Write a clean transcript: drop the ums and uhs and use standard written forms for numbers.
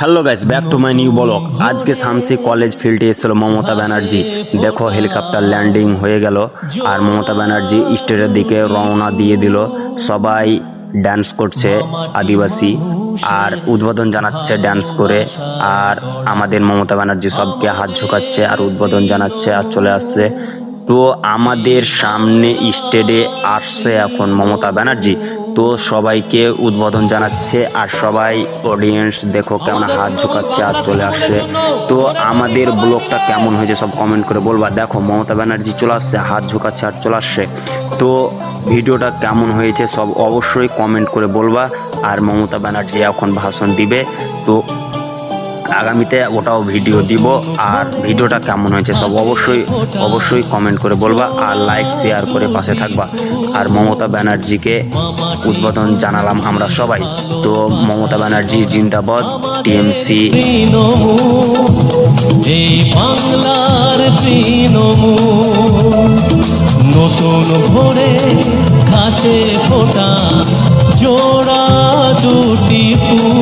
Hello guys, back to my new blog. আজকে Samsi college ফিল্ডে এসেছিল মমতা ব্যানার্জি। দেখো হেলিকপ্টার ল্যান্ডিং হয়ে গেল আর মমতা ব্যানার্জি স্টেজের দিকে রওনা দিয়ে দিল। সবাই ড্যান্স করছে আদিবাসী আর উদ্বোধন জানাচ্ছে ড্যান্স করে। আর আমাদের মমতা ব্যানার্জি সবকে হাত ঝুঁকাচ্ছে আর উদ্বোধন জানাচ্ছে আর চলে আসছে। তো আমাদের সামনে স্টেজে আসছে এখন মমতা ব্যানার্জি। তো সবাইকে উদ্বোধন জানাচ্ছে আর সবাই অডিয়েন্স দেখো কেমন হাত ঝুঁকাচ্ছে আর চলে আসছে। তো আমাদের ব্লগটা কেমন হয়েছে সব কমেন্ট করে বলবা। দেখো মমতা ব্যানার্জি চলে আসছে, হাত ঝুঁকাচ্ছে আর চলে আসছে। তো ভিডিওটা কেমন হয়েছে সব অবশ্যই কমেন্ট করে বলবা। আর মমতা ব্যানার্জি এখন ভাষণ দিবে, তো আগামীতে ওটাও ভিডিও দিব। আর ভিডিওটা কেমন হয়েছে সব অবশ্যই কমেন্ট করে বলবা আর লাইক শেয়ার করে পাশে থাকবা। আর মমতা ব্যানার্জিকে উদ্বোধন জানালাম আমরা সবাই। তো মমতা ব্যানার্জি জিন্দাবাদ, টিএমসি। এই বাংলার তৃণমূল নতুন ভোরে ঘাসে ফোটা জোড়া জুটি ফুল।